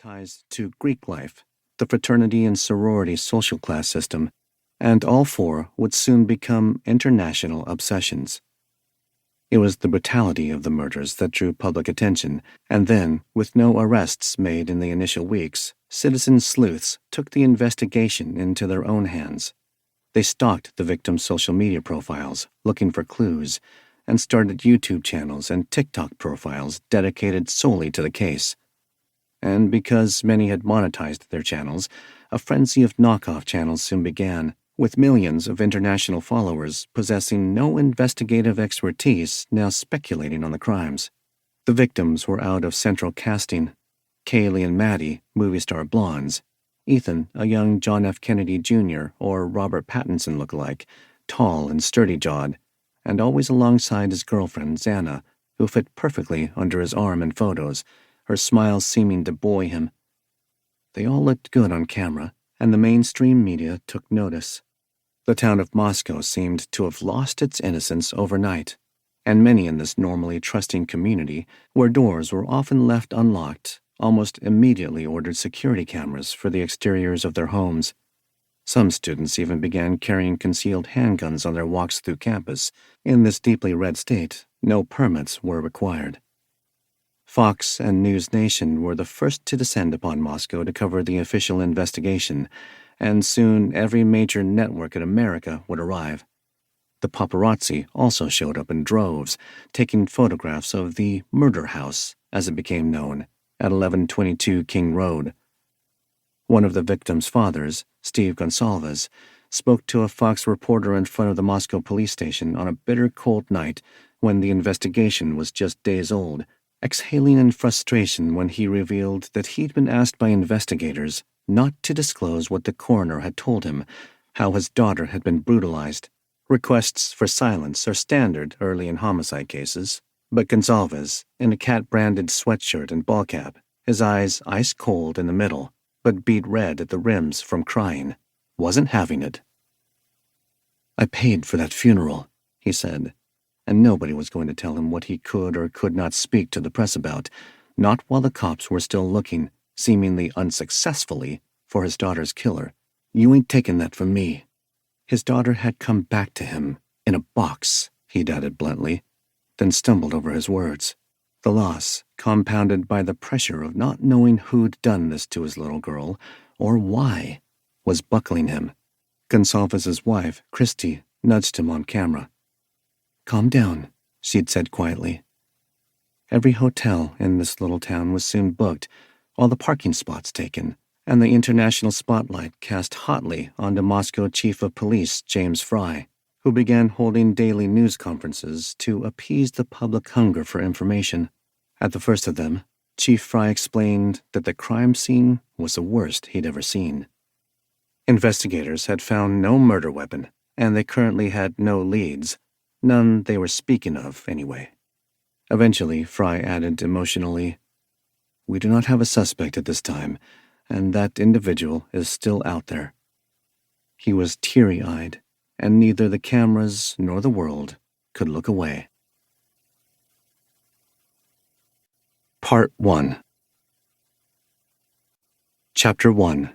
ties to Greek life, the fraternity and sorority social class system, and all four would soon become international obsessions. It was the brutality of the murders that drew public attention, and then, with no arrests made in the initial weeks, citizen sleuths took the investigation into their own hands. They stalked the victims' social media profiles, looking for clues, and started YouTube channels and TikTok profiles dedicated solely to the case. And because many had monetized their channels, a frenzy of knockoff channels soon began, with millions of international followers possessing no investigative expertise now speculating on the crimes. The victims were out of central casting: Kaylee and Maddie, movie star blondes; Ethan, a young John F. Kennedy Jr. or Robert Pattinson lookalike, tall and sturdy-jawed, and always alongside his girlfriend, Xana, who fit perfectly under his arm in photos, her smile seeming to buoy him. They all looked good on camera, and the mainstream media took notice. The town of Moscow seemed to have lost its innocence overnight, and many in this normally trusting community, where doors were often left unlocked, almost immediately ordered security cameras for the exteriors of their homes. Some students even began carrying concealed handguns on their walks through campus. In this deeply red state, no permits were required. Fox and News Nation were the first to descend upon Moscow to cover the official investigation, and soon every major network in America would arrive. The paparazzi also showed up in droves, taking photographs of the murder house, as it became known, at 1122 King Road. One of the victims' fathers, Steve Gonsalves, spoke to a Fox reporter in front of the Moscow police station on a bitter cold night when the investigation was just days old, exhaling in frustration when he revealed that he'd been asked by investigators not to disclose what the coroner had told him, how his daughter had been brutalized. Requests for silence are standard early in homicide cases, but Gonsalves, in a cat-branded sweatshirt and ball cap, his eyes ice cold in the middle, but beet red at the rims from crying, wasn't having it. "I paid for that funeral," he said, and nobody was going to tell him what he could or could not speak to the press about, not while the cops were still looking, seemingly unsuccessfully, for his daughter's killer. "You ain't taking that from me." His daughter had come back to him, in a box, he'd added bluntly, then stumbled over his words. The loss, compounded by the pressure of not knowing who'd done this to his little girl, or why, was buckling him. Gonsalves' wife, Christy, nudged him on camera. "Calm down," she'd said quietly. Every hotel in this little town was soon booked, all the parking spots taken, and the international spotlight cast hotly onto Moscow Chief of Police James Fry, who began holding daily news conferences to appease the public hunger for information. At the first of them, Chief Fry explained that the crime scene was the worst he'd ever seen. Investigators had found no murder weapon, and they currently had no leads, none they were speaking of, anyway. Eventually, Fry added emotionally, "We do not have a suspect at this time, and that individual is still out there." He was teary-eyed, and neither the cameras nor the world could look away. Part 1. Chapter 1.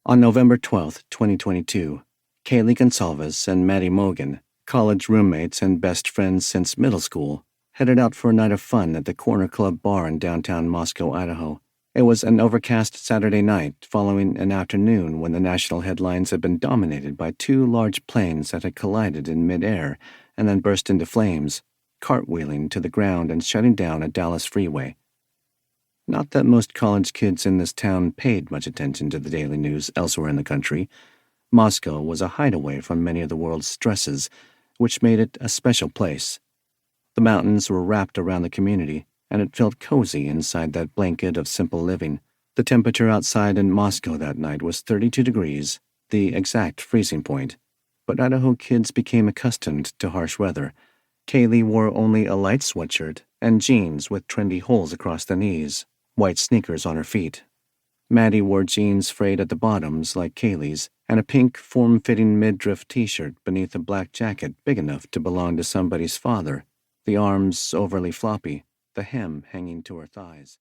On November 12, 2022, Kaylee Gonsalves and Maddie Mogan, college roommates and best friends since middle school, headed out for a night of fun at the Corner Club bar in downtown Moscow, Idaho. It was an overcast Saturday night following an afternoon when the national headlines had been dominated by two large planes that had collided in midair and then burst into flames, cartwheeling to the ground and shutting down a Dallas freeway. Not that most college kids in this town paid much attention to the daily news elsewhere in the country. Moscow was a hideaway from many of the world's stresses, which made it a special place. The mountains were wrapped around the community, and it felt cozy inside that blanket of simple living. The temperature outside in Moscow that night was 32 degrees, the exact freezing point, but Idaho kids became accustomed to harsh weather. Kaylee wore only a light sweatshirt and jeans with trendy holes across the knees, white sneakers on her feet. Maddie wore jeans frayed at the bottoms like Kaylee's, and a pink, form-fitting midriff t-shirt beneath a black jacket big enough to belong to somebody's father, the arms overly floppy, the hem hanging to her thighs.